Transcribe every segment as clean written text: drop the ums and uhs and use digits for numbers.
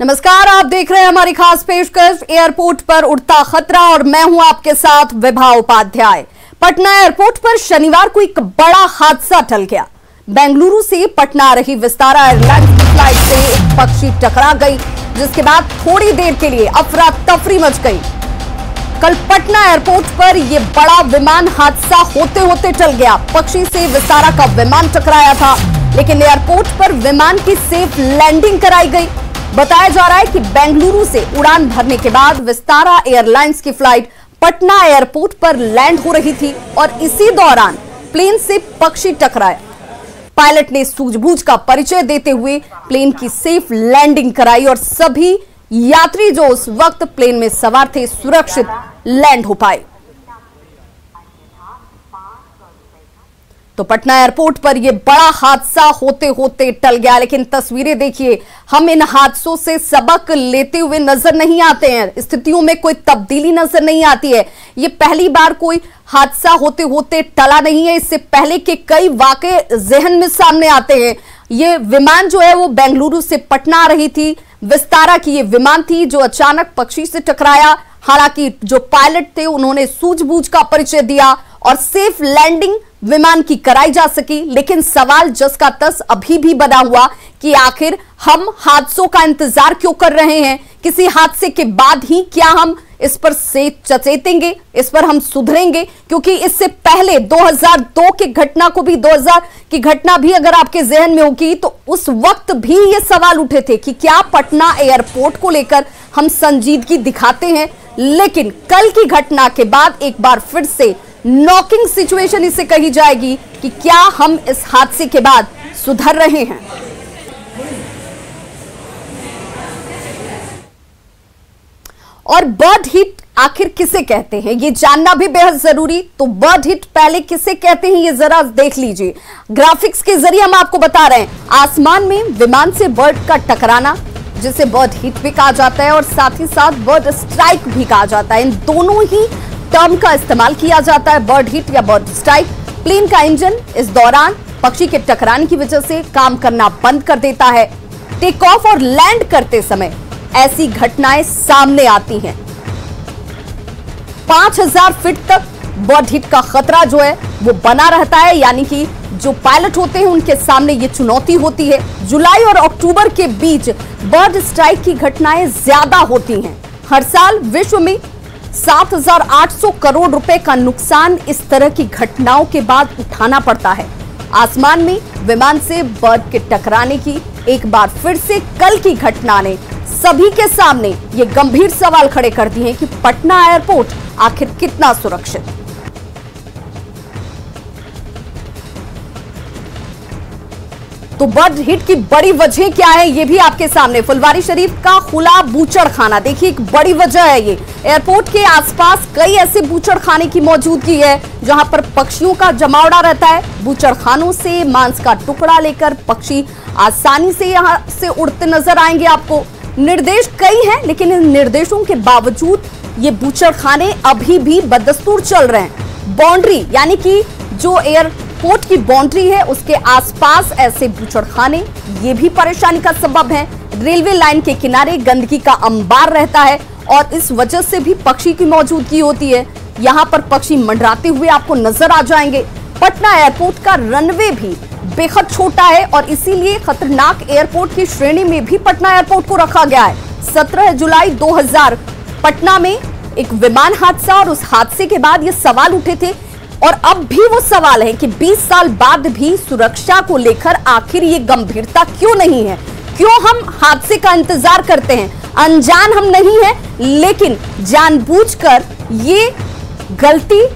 नमस्कार, आप देख रहे हैं हमारी खास पेशकश एयरपोर्ट पर उड़ता खतरा और मैं हूं आपके साथ विभा उपाध्याय। पटना एयरपोर्ट पर शनिवार को एक बड़ा हादसा टल गया। बेंगलुरु से पटना आ रही विस्तारा एयरलाइंस की फ्लाइट से एक पक्षी टकरा गई, जिसके बाद थोड़ी देर के लिए अफरा तफरी मच गई। कल पटना एयरपोर्ट पर यह बड़ा विमान हादसा होते होते टल गया। पक्षी से विस्तारा का विमान टकराया था, लेकिन एयरपोर्ट पर विमान की सेफ लैंडिंग कराई गई। बताया जा रहा है कि बेंगलुरु से उड़ान भरने के बाद विस्तारा एयरलाइंस की फ्लाइट पटना एयरपोर्ट पर लैंड हो रही थी और इसी दौरान प्लेन से पक्षी टकराया। पायलट ने सूझबूझ का परिचय देते हुए प्लेन की सेफ लैंडिंग कराई और सभी यात्री जो उस वक्त प्लेन में सवार थे सुरक्षित लैंड हो पाए। तो पटना एयरपोर्ट पर यह बड़ा हादसा होते होते टल गया, लेकिन तस्वीरें देखिए, हम इन हादसों से सबक लेते हुए नजर नहीं आते हैं। स्थितियों में कोई तब्दीली नजर नहीं आती है। ये पहली बार कोई हादसा होते होते टला नहीं है। इससे पहले के कई वाकये जहन में सामने आते हैं। ये विमान जो है वो बेंगलुरु से पटना आ रही थी। विस्तारा की ये विमान थी जो अचानक पक्षी से टकराया। हालांकि जो पायलट थे उन्होंने सूझबूझ का परिचय दिया और सेफ लैंडिंग विमान की कराई जा सकी। लेकिन सवाल जस का तस अभी भी बना हुआ कि आखिर हम हादसों का इंतजार क्यों कर रहे हैं। किसी हादसे के बाद ही क्या हम इस पर से सचेतेंगे, इस पर हम सुधरेंगे? क्योंकि इससे पहले 2002 की घटना को भी 2000 की घटना भी अगर आपके जहन में होगी तो उस वक्त भी ये सवाल उठे थे कि क्या पटना एयरपोर्ट को लेकर हम संजीदगी दिखाते हैं। लेकिन कल की घटना के बाद एक बार फिर से नॉकिंग सिचुएशन इसे कही जाएगी कि क्या हम इस हादसे के बाद सुधर रहे हैं। और बर्ड हिट आखिर किसे कहते हैं ये जानना भी बेहद जरूरी। तो बर्ड हिट पहले किसे कहते हैं ये जरा देख लीजिए। ग्राफिक्स के जरिए हम आपको बता रहे हैं, आसमान में विमान से बर्ड का टकराना जिसे बर्ड हिट भी कहा जाता है और साथ ही साथ बर्ड स्ट्राइक भी कहा जाता है। इन दोनों ही टर्म का इस्तेमाल किया जाता है, बर्ड हिट या बर्ड स्ट्राइक। प्लेन का इंजन इस दौरान पक्षी के टकराने की वजह से काम करना बंद कर देता है। टेक ऑफ और लैंड करते समय ऐसी घटनाएं सामने आती हैं। 5000 फीट तक बर्ड हिट का खतरा जो है वो बना रहता है, यानी कि जो पायलट होते हैं उनके सामने ये चुनौती होती है। जुलाई और अक्टूबर के बीच बर्ड स्ट्राइक की घटनाएं ज्यादा होती हैं। हर साल विश्व में 7,800 करोड़ रुपए का नुकसान इस तरह की घटनाओं के बाद उठाना पड़ता है। आसमान में विमान से बर्ड के टकराने की एक बार फिर से कल की घटना ने सभी के सामने ये गंभीर सवाल खड़े कर दिए हैं कि पटना एयरपोर्ट आखिर कितना सुरक्षित। तो बर्ड हिट की बड़ी वजह क्या है ये भी आपके सामने। फुलवारीशरीफ का खुला बूचड़ खाना, देखिए एक बड़ी वजह है ये। एयरपोर्ट के आसपास कई ऐसे बूचड़ खाने की मौजूदगी है जहां पर पक्षियों का जमावड़ा रहता है। बूचड़ खानों से मांस का टुकड़ा लेकर पक्षी आसानी से यहां से उड़ते नजर आएंगे आपको। निर्देश कई हैं, लेकिन इन निर्देशों के बावजूद ये बूचड़ खाने अभी भी बदस्तूर चल रहे हैं। बाउंड्री यानी कि जो एयरपोर्ट की बाउंड्री है उसके आसपास ऐसे बूचड़खाने ये भी परेशानी का सबब है। रेलवे लाइन के किनारे गंदगी का अंबार रहता है और इस वजह से भी पक्षी की मौजूदगी होती है। यहाँ पर पक्षी मंडराते हुए आपको नजर आ जाएंगे। पटना एयरपोर्ट का रनवे भी बेहद छोटा है और इसीलिए खतरनाक एयरपोर्ट की श्रेणी में भी पटना एयरपोर्ट को रखा गया है। 17 जुलाई 2000 पटना में एक विमान हादसा और उस हादसे के बाद ये सवाल उठे थे और अब भी वो सवाल है कि 20 साल बाद भी सुरक्षा को लेकर आखिर ये गंभीरता क्यों नहीं है। क्यों हम हादसे का इंतजार करते हैं। अनजान हम नहीं है, लेकिन जानबूझकर ये गलती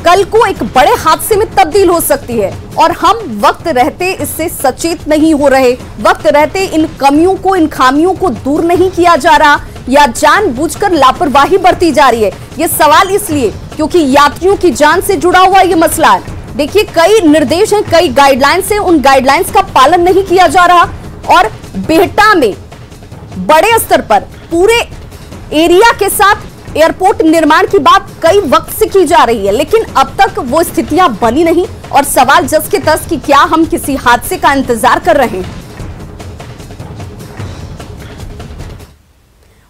कल को एक बड़े हादसे में तब्दील हो सकती है और हम वक्त रहते इससे सचेत नहीं हो रहे। वक्त रहते इन कमियों को, इन खामियों को दूर नहीं किया जा रहा या जानबूझकर लापरवाही बरती जा रही है। ये सवाल इसलिए क्योंकि यात्रियों की जान से जुड़ा हुआ ये मसला है। देखिए कई निर्देश हैं, कई गाइडलाइंस हैं, उन गाइडलाइंस का पालन नहीं किया जा रहा और बिहटा में बड़े स्तर पर पूरे एरिया के साथ एयरपोर्ट निर्माण की बात कई वक्त से की जा रही है, लेकिन अब तक वो स्थितियां बनी नहीं और सवाल जस के तस कि क्या हम किसी हादसे का इंतजार कर रहे हैं।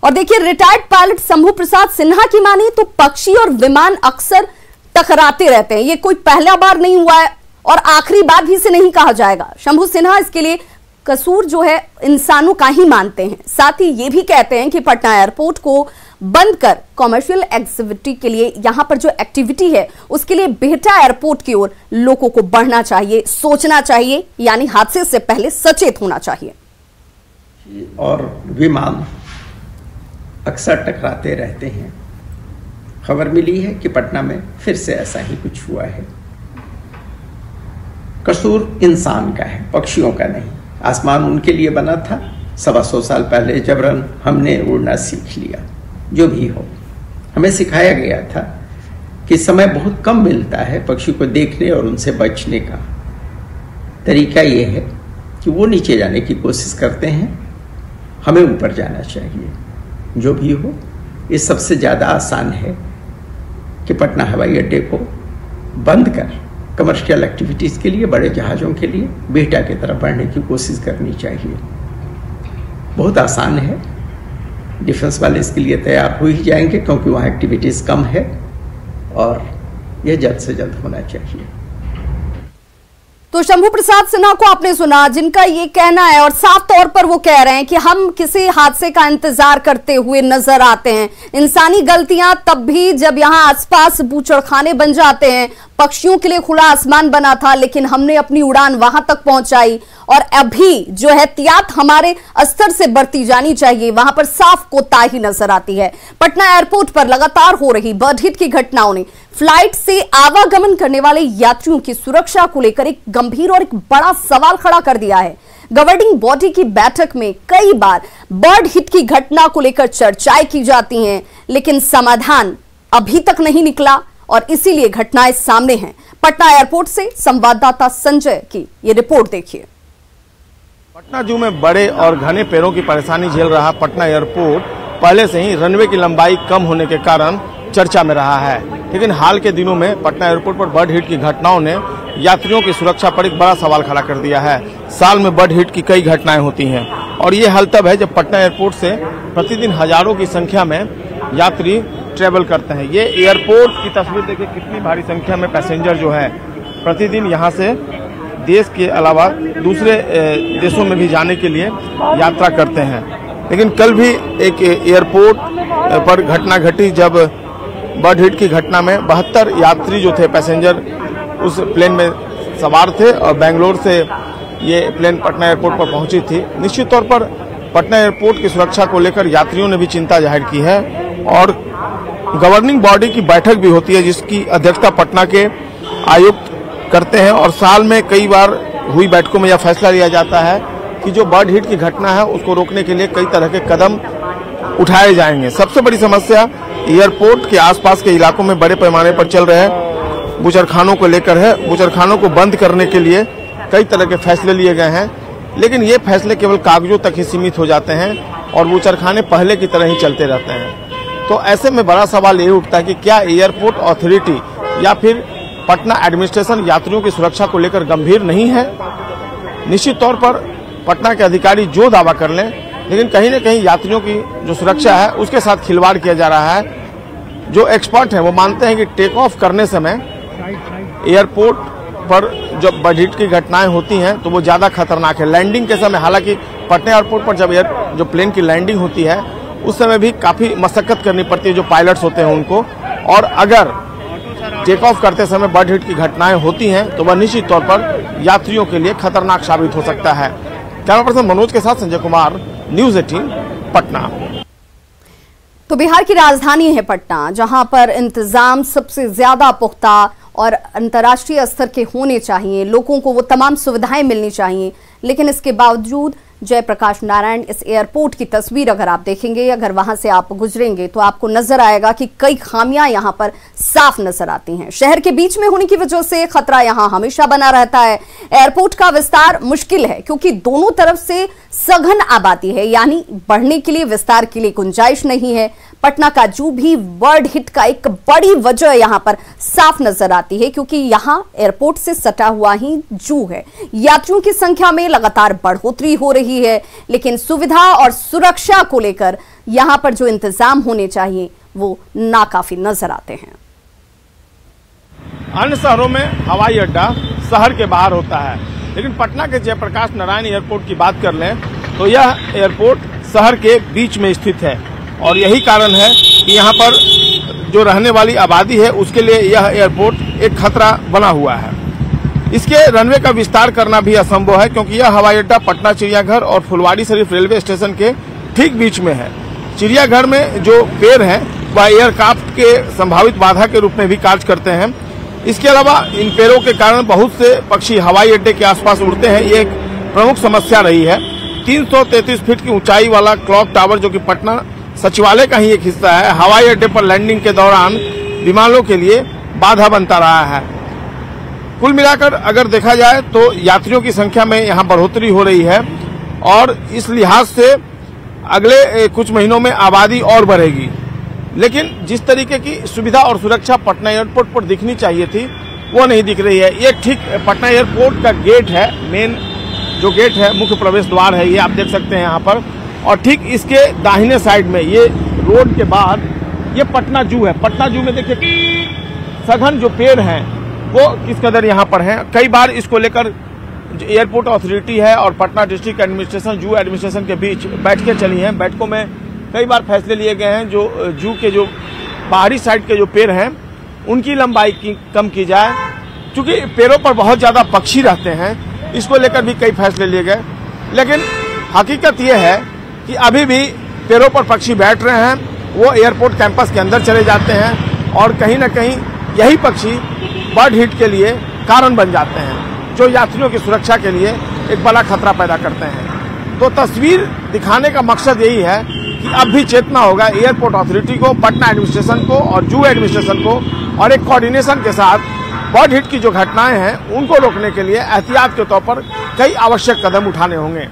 और देखिए, रिटायर्ड पायलट शंभू प्रसाद सिन्हा की माने तो पक्षी और विमान अक्सर टकराते रहते हैं। ये कोई पहला बार नहीं हुआ है और आखिरी बार भी इसे नहीं कहा जाएगा। शंभू सिन्हा इसके लिए कसूर जो है इंसानों का ही मानते हैं। साथ ही ये भी कहते हैं कि पटना एयरपोर्ट को बंद कर कॉमर्शियल एक्टिविटी के लिए, यहां पर जो एक्टिविटी है उसके लिए बेहटा एयरपोर्ट की ओर लोगों को बढ़ना चाहिए, सोचना चाहिए, यानी हादसे से पहले सचेत होना चाहिए। और विमान अक्सर टकराते रहते हैं। खबर मिली है कि पटना में फिर से ऐसा ही कुछ हुआ है। कसूर इंसान का है, पक्षियों का नहीं। आसमान उनके लिए बना था। 125 साल पहले जबरन हमने उड़ना सीख लिया। जो भी हो, हमें सिखाया गया था कि समय बहुत कम मिलता है पक्षी को देखने और उनसे बचने का। तरीका यह है कि वो नीचे जाने की कोशिश करते हैं, हमें ऊपर जाना चाहिए। जो भी हो, ये सबसे ज़्यादा आसान है कि पटना हवाई अड्डे को बंद कर कमर्शियल एक्टिविटीज़ के लिए, बड़े जहाज़ों के लिए बेहटा की तरफ बढ़ने की कोशिश करनी चाहिए। बहुत आसान है। डिफेंस वाले इसके लिए तैयार हो ही जाएंगे क्योंकि वहाँ एक्टिविटीज़ कम है और यह जल्द से जल्द होना चाहिए। तो शंभू प्रसाद सिन्हा को आपने सुना, जिनका ये कहना है और साफ तौर पर वो कह रहे हैं कि हम किसी हादसे का इंतजार करते हुए नजर आते हैं। इंसानी गलतियां तब भी जब यहां आसपास बूचड़खाने बन जाते हैं। पक्षियों के लिए खुला आसमान बना था, लेकिन हमने अपनी उड़ान वहां तक पहुंचाई और अभी जो एहतियात हमारे स्तर से बढ़ती जानी चाहिए, वहां पर साफ कोताही नजर आती है। पटना एयरपोर्ट पर लगातार हो रही बर्ड हिट की घटनाओं ने फ्लाइट से आवागमन करने वाले यात्रियों की सुरक्षा को लेकर एक गंभीर और एक बड़ा सवाल खड़ा कर दिया है। गवर्निंग बॉडी की बैठक में कई बार बर्ड हिट की घटना को लेकर चर्चाएं की जाती हैं, लेकिन समाधान अभी तक नहीं निकला और इसीलिए घटनाएं सामने हैं। पटना एयरपोर्ट से संवाददाता संजय की ये रिपोर्ट देखिए। पटना जू में बड़े और घने पेड़ों की परेशानी झेल रहा पटना एयरपोर्ट पहले से ही रनवे की लंबाई कम होने के कारण चर्चा में रहा है, लेकिन हाल के दिनों में पटना एयरपोर्ट पर बर्ड हिट की घटनाओं ने यात्रियों की सुरक्षा पर एक बड़ा सवाल खड़ा कर दिया है। साल में बर्ड हिट की कई घटनाएं होती हैं और ये हाल तब है जब पटना एयरपोर्ट से प्रतिदिन हजारों की संख्या में यात्री ट्रेवल करते हैं। ये एयरपोर्ट की तस्वीर देखिए, कितनी भारी संख्या में पैसेंजर जो है प्रतिदिन यहाँ से देश के अलावा दूसरे देशों में भी जाने के लिए यात्रा करते हैं। लेकिन कल भी एक एयरपोर्ट पर घटना घटी जब बर्ड हिट की घटना में 72 यात्री जो थे पैसेंजर उस प्लेन में सवार थे और बेंगलोर से ये प्लेन पटना एयरपोर्ट पर पहुंची थी। निश्चित तौर पर पटना एयरपोर्ट की सुरक्षा को लेकर यात्रियों ने भी चिंता जाहिर की है और गवर्निंग बॉडी की बैठक भी होती है जिसकी अध्यक्षता पटना के आयुक्त करते हैं और साल में कई बार हुई बैठकों में यह फैसला लिया जाता है कि जो बर्ड हिट की घटना है उसको रोकने के लिए कई तरह के कदम उठाए जाएंगे। सबसे बड़ी समस्या एयरपोर्ट के आसपास के इलाकों में बड़े पैमाने पर चल रहे बूचड़खानों को लेकर है। बूचड़खानों को बंद करने के लिए कई तरह के फैसले लिए गए हैं, लेकिन ये फैसले केवल कागजों तक ही सीमित हो जाते हैं और बूचड़खाने पहले की तरह ही चलते रहते हैं। तो ऐसे में बड़ा सवाल ये उठता है कि क्या एयरपोर्ट अथॉरिटी या फिर पटना एडमिनिस्ट्रेशन यात्रियों की सुरक्षा को लेकर गंभीर नहीं है। निश्चित तौर पर पटना के अधिकारी जो दावा कर लें, लेकिन कहीं न कहीं यात्रियों की जो सुरक्षा है उसके साथ खिलवाड़ किया जा रहा है। जो एक्सपर्ट हैं वो मानते हैं कि टेक ऑफ करने समय एयरपोर्ट पर जब बर्ड हिट की घटनाएं होती हैं तो वो ज़्यादा खतरनाक है। लैंडिंग के समय, हालांकि पटना एयरपोर्ट पर जब जो प्लेन की लैंडिंग होती है उस समय भी काफ़ी मशक्कत करनी पड़ती है जो पायलट्स होते हैं उनको, और अगर टेक ऑफ करते समय बर्ड हिट की घटनाएं होती हैं तो वह निश्चित तौर पर यात्रियों के लिए खतरनाक साबित हो सकता है। कैमरा पर्सन मनोज के साथ संजय कुमार, न्यूज़ 18 पटना। तो बिहार की राजधानी है पटना, जहां पर इंतजाम सबसे ज्यादा पुख्ता और अंतर्राष्ट्रीय स्तर के होने चाहिए। लोगों को वो तमाम सुविधाएं मिलनी चाहिए, लेकिन इसके बावजूद जयप्रकाश नारायण इस एयरपोर्ट की तस्वीर अगर आप देखेंगे, अगर वहां से आप गुजरेंगे तो आपको नजर आएगा कि कई खामियां यहां पर साफ नजर आती हैं। शहर के बीच में होने की वजह से खतरा यहां हमेशा बना रहता है। एयरपोर्ट का विस्तार मुश्किल है क्योंकि दोनों तरफ से सघन आबादी है, यानी बढ़ने के लिए, विस्तार के लिए गुंजाइश नहीं है। पटना का जू भी बर्ड हिट का एक बड़ी वजह यहां पर साफ नजर आती है क्योंकि यहां एयरपोर्ट से सटा हुआ ही जू है। यात्रियों की संख्या में लगातार बढ़ोतरी हो रही है, लेकिन सुविधा और सुरक्षा को लेकर यहाँ पर जो इंतजाम होने चाहिए वो नाकाफी नजर आते हैं। अन्य शहरों में हवाई अड्डा शहर के बाहर होता है, लेकिन पटना के जयप्रकाश नारायण एयरपोर्ट की बात कर लें तो यह एयरपोर्ट शहर के बीच में स्थित है और यही कारण है कि यहाँ पर जो रहने वाली आबादी है उसके लिए यह एयरपोर्ट एक खतरा बना हुआ है। इसके रनवे का विस्तार करना भी असंभव है क्योंकि यह हवाई अड्डा पटना चिड़ियाघर और फुलवारी शरीफ रेलवे स्टेशन के ठीक बीच में है। चिड़ियाघर में जो पेड़ हैं वह एयरक्राफ्ट के संभावित बाधा के रूप में भी कार्य करते हैं। इसके अलावा इन पेड़ों के कारण बहुत से पक्षी हवाई अड्डे के आसपास उड़ते हैं, ये एक प्रमुख समस्या रही है। 333 फीट की ऊंचाई वाला क्लॉक टावर जो कि पटना सचिवालय का ही एक हिस्सा है, हवाई अड्डे पर लैंडिंग के दौरान विमानों के लिए बाधा बनता रहा है। कुल मिलाकर अगर देखा जाए तो यात्रियों की संख्या में यहाँ बढ़ोतरी हो रही है और इस लिहाज से अगले कुछ महीनों में आबादी और बढ़ेगी, लेकिन जिस तरीके की सुविधा और सुरक्षा पटना एयरपोर्ट पर दिखनी चाहिए थी वो नहीं दिख रही है। ये ठीक पटना एयरपोर्ट का गेट है, मेन जो गेट है, मुख्य प्रवेश द्वार है, ये आप देख सकते हैं यहाँ पर, और ठीक इसके दाहिने साइड में ये रोड के बाद ये पटना जू है। पटना जू में देखिए सघन जो पेड़ हैं वो किस कदर यहाँ पर हैं। कई बार इसको लेकर एयरपोर्ट अथॉरिटी है और पटना डिस्ट्रिक्ट एडमिनिस्ट्रेशन, जू एडमिनिस्ट्रेशन के बीच बैठकें चली हैं। बैठकों में कई बार फैसले लिए गए हैं जो जू के जो बाहरी साइड के जो पेड़ हैं उनकी लंबाई कम की जाए, क्योंकि पेड़ों पर बहुत ज़्यादा पक्षी रहते हैं, इसको लेकर भी कई फैसले लिए गए। लेकिन हकीकत यह है कि अभी भी पेड़ों पर पक्षी बैठ रहे हैं, वो एयरपोर्ट कैंपस के अंदर चले जाते हैं और कहीं ना कहीं यही पक्षी बर्ड हिट के लिए कारण बन जाते हैं, जो यात्रियों की सुरक्षा के लिए एक बड़ा खतरा पैदा करते हैं। तो तस्वीर दिखाने का मकसद यही है कि अब भी चेतना होगा एयरपोर्ट अथॉरिटी को, पटना एडमिनिस्ट्रेशन को और जू एडमिनिस्ट्रेशन को, और एक कोऑर्डिनेशन के साथ बर्ड हिट की जो घटनाएं हैं उनको रोकने के लिए एहतियात के तौर पर कई आवश्यक कदम उठाने होंगे।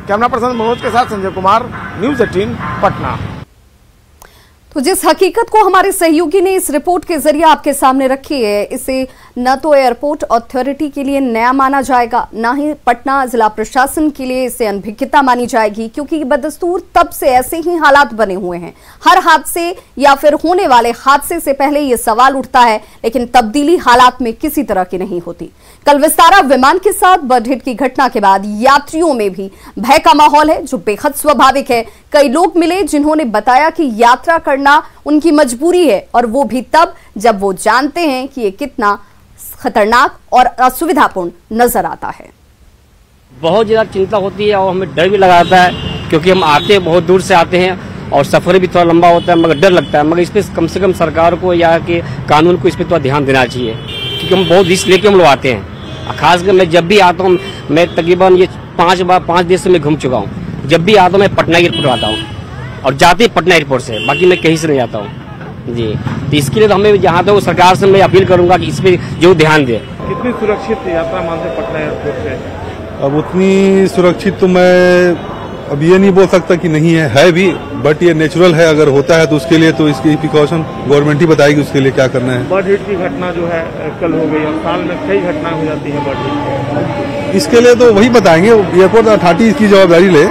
कैमरा पर्सन मनोज के साथ संजय कुमार, न्यूज़ 18 पटना। तो जिस हकीकत को हमारे सहयोगी ने इस रिपोर्ट के जरिए आपके सामने रखी है, इसे न तो एयरपोर्ट अथॉरिटी के लिए नया माना जाएगा, न ही पटना जिला प्रशासन के लिए इसे अनभिज्ञता मानी जाएगी, क्योंकि बदस्तूर तब से ऐसे ही हालात बने हुए हैं। हर हादसे या फिर होने वाले हादसे से पहले ये सवाल उठता है, लेकिन तब्दीली हालात में किसी तरह की नहीं होती। कल विस्तारा विमान के साथ बर्ड हिट की घटना के बाद यात्रियों में भी भय का माहौल है, जो बेहद स्वाभाविक है। कई लोग मिले जिन्होंने बताया कि यात्रा करना उनकी मजबूरी है, और वो भी तब जब वो जानते हैं कि ये कितना खतरनाक और असुविधापूर्ण नजर आता है। बहुत ज्यादा चिंता होती है और हमें डर भी लगाता है, क्योंकि हम आते हैं, बहुत दूर से आते हैं और सफर भी थोड़ा लंबा होता है, मगर डर लगता है। मगर इस पे कम से कम सरकार को या के कानून को इस पे थोड़ा ध्यान देना चाहिए, क्योंकि हम बहुत रिस्क लेके हम लोग आते हैं। खासकर मैं जब भी आता हूँ, मैं तकरीबन ये 5 देश में घूम चुका हूँ। जब भी आता हूँ मैं पटना एयरपोर्ट आता हूँ और जाते पटना एयरपोर्ट से, बाकी मैं कहीं से नहीं आता हूँ जी। तो इसके लिए तो हमें जहाँ तक सरकार से मैं अपील करूंगा कि इस पे जो ध्यान दे। कितनी सुरक्षित यात्रा मानते पटना एयरपोर्ट से? अब उतनी सुरक्षित तो मैं अब ये नहीं बोल सकता कि नहीं है भी, बट ये नेचुरल है। अगर होता है तो उसके लिए तो इसकी प्रिकॉशन गवर्नमेंट ही बताएगी उसके लिए क्या करना है। बर्ड हिट की घटना जो है कल हो गई और साल में कई घटनाएं हो जाती है बर्ड हिट। इसके लिए तो वही बताएंगे, एयरपोर्ट अथॉरिटी इसकी जवाबदारी ले।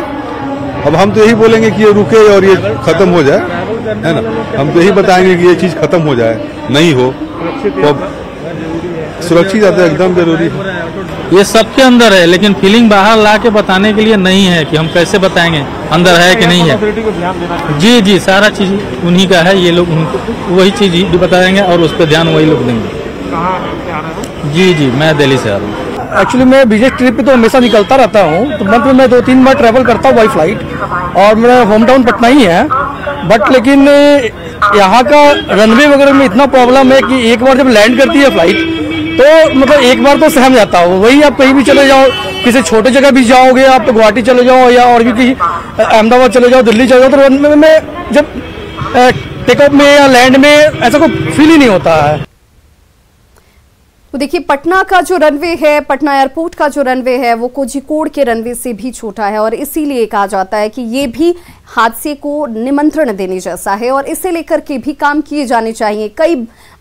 अब हम तो यही बोलेंगे कि ये रुके और ये खत्म हो जाए, है ना। हम तो यही बताएंगे कि ये चीज खत्म हो जाए, नहीं हो तो सुरक्षित यात्रा एकदम जरूरी है। ये सबके अंदर है, लेकिन फीलिंग बाहर ला के बताने के लिए नहीं है कि हम कैसे बताएंगे अंदर है कि नहीं है। जी जी, सारा चीज उन्हीं का है, ये लोग वही चीज भी बताएंगे और उस पर ध्यान वही लोग देंगे। जी जी, मैं दिल्ली से आ रहा हूँ। एक्चुअली मैं बिजनेस ट्रिप पे तो हमेशा निकलता रहता हूँ, तो मंथ में मैं 2-3 बार ट्रैवल करता हूँ बाई फ्लाइट, और मेरा होम टाउन पटना ही है। बट लेकिन यहाँ का रनवे वगैरह में इतना प्रॉब्लम है कि एक बार जब लैंड करती है फ्लाइट तो मतलब एक बार तो सहम जाता हो। वही आप कहीं भी चले जाओ, किसी छोटे जगह भी जाओगे आप तो गुवाहाटी चले जाओ या और भी कहीं अहमदाबाद चले जाओ, दिल्ली चले जाओ, तो रनवे में जब टेक ऑफ में या लैंड में ऐसा कोई फील ही नहीं होता है। तो देखिए, पटना का जो रनवे है, पटना एयरपोर्ट का जो रनवे है, वो कोझिकोड के रनवे से भी छोटा है और इसीलिए कहा जाता है कि ये भी हादसे को निमंत्रण देने जैसा है और इसे लेकर के भी काम किए जाने चाहिए। कई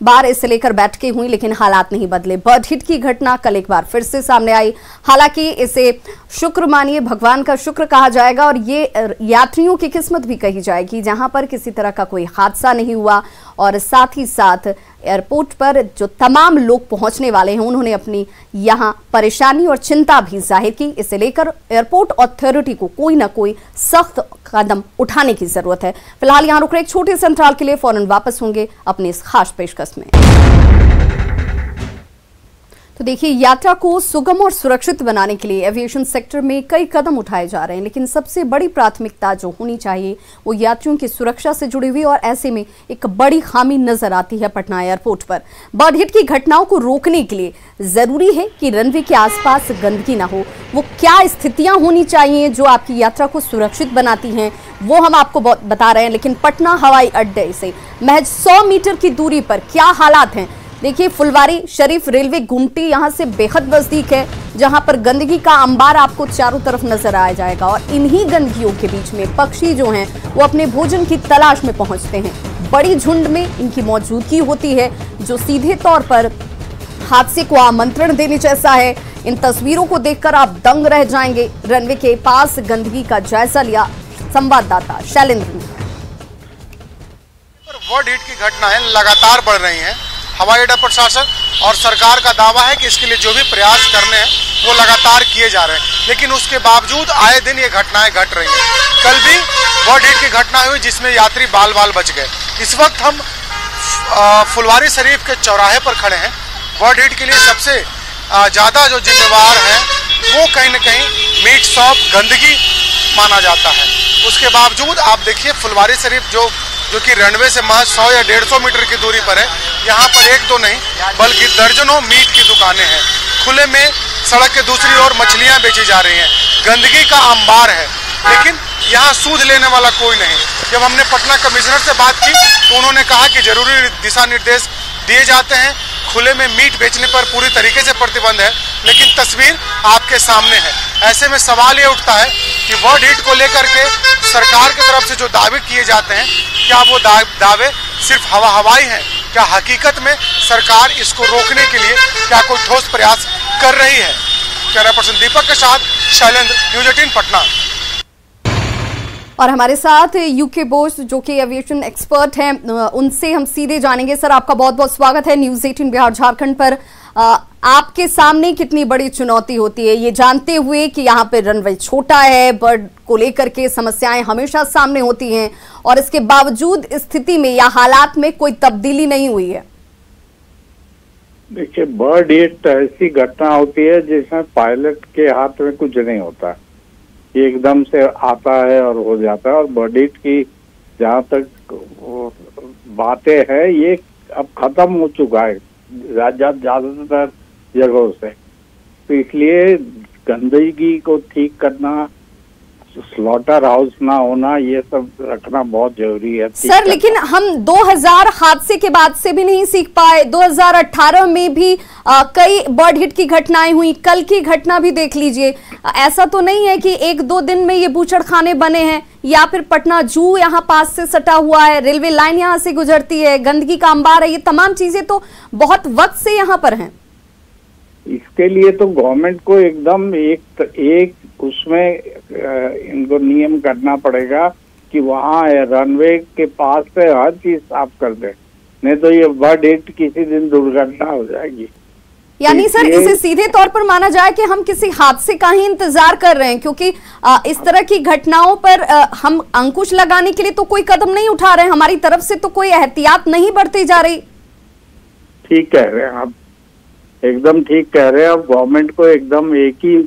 बार इसे लेकर बैठकें हुई लेकिन हालात नहीं बदले। बर्ड हिट की घटना कल एक बार फिर से सामने आई। हालांकि इसे शुक्र मानिए, भगवान का शुक्र कहा जाएगा और ये यात्रियों की किस्मत भी कही जाएगी जहां पर किसी तरह का कोई हादसा नहीं हुआ और साथ ही साथ एयरपोर्ट पर जो तमाम लोग पहुंचने वाले हैं उन्होंने अपनी यहां परेशानी और चिंता भी जाहिर की। इसे लेकर एयरपोर्ट अथॉरिटी को कोई ना कोई सख्त कदम उठाने की जरूरत है। फिलहाल यहां रुक रहे एक छोटे से अंतराल के लिए, फौरन वापस होंगे अपनी इस खास पेशकश में। तो देखिए, यात्रा को सुगम और सुरक्षित बनाने के लिए एविएशन सेक्टर में कई कदम उठाए जा रहे हैं, लेकिन सबसे बड़ी प्राथमिकता जो होनी चाहिए वो यात्रियों की सुरक्षा से जुड़ी हुई और ऐसे में एक बड़ी खामी नजर आती है पटना एयरपोर्ट पर। बर्ड हिट की घटनाओं को रोकने के लिए जरूरी है कि रनवे के आसपास गंदगी ना हो। वो क्या स्थितियां होनी चाहिए जो आपकी यात्रा को सुरक्षित बनाती हैं, वो हम आपको बता रहे हैं। लेकिन पटना हवाई अड्डे से महज 100 मीटर की दूरी पर क्या हालात हैं। देखिए, फुलवारी शरीफ रेलवे गुमटी यहां से बेहद नजदीक है, जहां पर गंदगी का अंबार आपको चारों तरफ नजर आ जाएगा और इन्हीं गंदगियों के बीच में पक्षी जो हैं वो अपने भोजन की तलाश में पहुंचते हैं। बड़ी झुंड में इनकी मौजूदगी होती है जो सीधे तौर पर हादसे को आमंत्रण देने जैसा है। इन तस्वीरों को देखकर आप दंग रह जाएंगे। रनवे के पास गंदगी का जायजा लिया संवाददाता शैलेंद्र ने। बर्ड हिट की घटनाएं लगातार बढ़ रही हैं। हवाई अड्डा प्रशासन और सरकार का दावा है कि इसके लिए जो भी प्रयास करने हैं वो लगातार किए जा रहे हैं, लेकिन उसके बावजूद आए दिन ये घटनाएं घट रही हैं। कल भी बर्ड हिट की घटना हुई जिसमें यात्री बाल बाल बच गए। इस वक्त हम फुलवारी शरीफ के चौराहे पर खड़े हैं। बर्ड हिट के लिए सबसे ज़्यादा जो जिम्मेवार है वो कहीं न कहीं मीट शॉप गंदगी माना जाता है। उसके बावजूद आप देखिए, फुलवारी शरीफ जो कि रनवे से महज 100 या 150 मीटर की दूरी पर है, यहाँ पर एक दो नहीं बल्कि दर्जनों मीट की दुकानें हैं। खुले में सड़क के दूसरी ओर मछलियाँ बेची जा रही हैं। गंदगी का अंबार है, लेकिन यहाँ सूद लेने वाला कोई नहीं। जब हमने पटना कमिश्नर से बात की तो उन्होंने कहा कि जरूरी दिशा निर्देश दिए जाते हैं, खुले में मीट बेचने पर पूरी तरीके से प्रतिबंध है, लेकिन तस्वीर आपके सामने है। ऐसे में सवाल ये उठता है कि बर्ड हिट को लेकर के सरकार की तरफ से जो दावे किए जाते हैं, क्या वो दावे सिर्फ हवाई हैं? क्या हकीकत में सरकार इसको रोकने के लिए क्या कोई ठोस प्रयास कर रही है? कैमरा पर्सन दीपक के साथ शैलेंद्र, न्यूज़ 18 पटना। और हमारे साथ यूके बोस जो कि एविएशन एक्सपर्ट हैं, उनसे हम सीधे जानेंगे। सर, आपका बहुत बहुत स्वागत है न्यूज़ 18 बिहार झारखंड पर। आपके सामने कितनी बड़ी चुनौती होती है ये जानते हुए कि यहाँ पे रनवे छोटा है, बर्ड को लेकर के समस्याएं हमेशा सामने होती हैं और इसके बावजूद स्थिति में या हालात में कोई तब्दीली नहीं हुई है? देखिए, बर्ड हिट ऐसी घटना होती है जिसमें पायलट के हाथ में कुछ नहीं होता, ये एकदम से आता है और हो जाता है। और बर्ड हिट की जहाँ तक बातें हैं ये अब खत्म हो चुका है ज्यादातर जगहों से, तो इसलिए गंदगी को ठीक करना, स्लॉटर हाउस ना होना, ये सब रखना बहुत जरूरी है। सर, लेकिन हम 2000 हादसे के बाद से भी नहीं सीख पाए। 2018 में भी कई बर्ड हिट की घटनाएं हुई। कल की घटना भी देख लीजिए। ऐसा तो नहीं है कि एक दो दिन में ये बूचड़खाने बने हैं या फिर पटना जू यहाँ पास से सटा हुआ है, रेलवे लाइन यहाँ से गुजरती है, गंदगी का अंबार है। ये तमाम चीजें तो बहुत वक्त से यहाँ पर हैं। इसके लिए तो गवर्नमेंट को एकदम एक उसमें इनको नियम करना पड़ेगा कि वहाँ रनवे के पास से हर चीज साफ कर दे, नहीं तो ये बर्ड हिट किसी दिन दुर्घटना हो जाएगी। यानी सर, इसे सीधे तौर पर माना जाए कि हम किसी हादसे का ही इंतजार कर रहे हैं, क्योंकि इस तरह की घटनाओं पर हम अंकुश लगाने के लिए तो कोई कदम नहीं उठा रहे हैं, हमारी तरफ से तो कोई एहतियात नहीं बरती जा रही। ठीक कह रहे हैं आप, एकदम ठीक कह रहे हैं। अब गवर्नमेंट को एकदम एक ही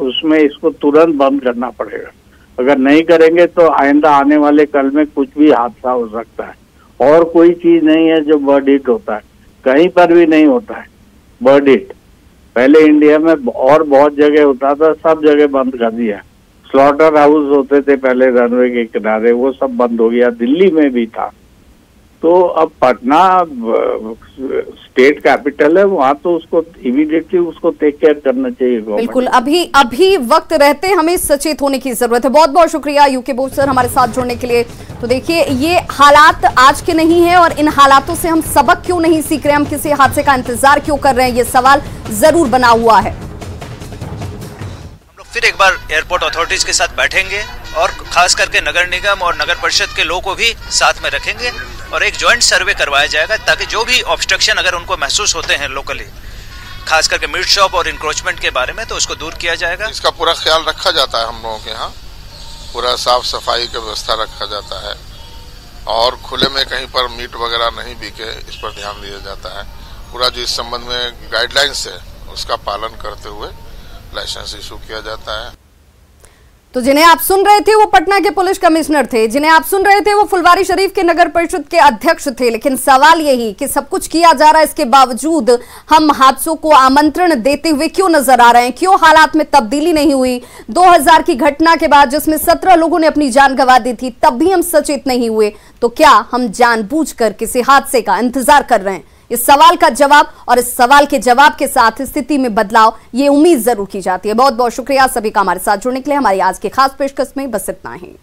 उसमें इसको तुरंत बंद करना पड़ेगा। अगर नहीं करेंगे तो आइंदा आने वाले कल में कुछ भी हादसा हो सकता है। और कोई चीज नहीं है जो बर्ड हिट होता है, कहीं पर भी नहीं होता है बर्ड हिट। पहले इंडिया में और बहुत जगह होता था, सब जगह बंद कर दिया। स्लॉटर हाउस होते थे पहले रनवे के किनारे, वो सब बंद हो गया। दिल्ली में भी था, तो अब पटना स्टेट कैपिटल है, वहाँ तो उसको इमीडिएटली उसको टेक केयर करना चाहिए। बिल्कुल, अभी वक्त रहते हमें सचेत होने की जरूरत है। बहुत बहुत शुक्रिया यूके बोस सर हमारे साथ जुड़ने के लिए। तो देखिए, ये हालात आज के नहीं है और इन हालातों से हम सबक क्यों नहीं सीख रहे, हम किसी हादसे का इंतजार क्यों कर रहे हैं, ये सवाल जरूर बना हुआ है। फिर एक बार एयरपोर्ट अथॉरिटीज के साथ बैठेंगे और खास करके नगर निगम और नगर परिषद के लोगों को भी साथ में रखेंगे और एक जॉइंट सर्वे करवाया जाएगा ताकि जो भी ऑब्स्ट्रक्शन अगर उनको महसूस होते हैं लोकली, खास करके मीट शॉप और इंक्रोचमेंट के बारे में, तो उसको दूर किया जाएगा। इसका पूरा ख्याल रखा जाता है हम लोगों के यहाँ, पूरा साफ सफाई की व्यवस्था रखा जाता है और खुले में कहीं पर मीट वगैरह नहीं बिके, इस पर ध्यान दिया जाता है। पूरा जो इस संबंध में गाइडलाइंस है उसका पालन करते हुए लाइसेंस इशू किया जाता है। तो जिन्हें आप सुन रहे थे वो पटना के पुलिस कमिश्नर थे, जिन्हें आप सुन रहे थे वो फुलवारी शरीफ के नगर परिषद के अध्यक्ष थे। लेकिन सवाल यही कि सब कुछ किया जा रहा है, इसके बावजूद हम हादसों को आमंत्रण देते हुए क्यों नजर आ रहे हैं, क्यों हालात में तब्दीली नहीं हुई। 2000 की घटना के बाद जिसमें 17 लोगों ने अपनी जान गंवा दी थी, तब भी हम सचेत नहीं हुए। तो क्या हम जानबूझकर किसी हादसे का इंतजार कर रहे हैं? इस सवाल का जवाब और इस सवाल के जवाब के साथ स्थिति में बदलाव, ये उम्मीद जरूर की जाती है। बहुत बहुत शुक्रिया सभी का हमारे साथ जुड़ने के लिए। हमारी आज की खास पेशकश में बस इतना ही।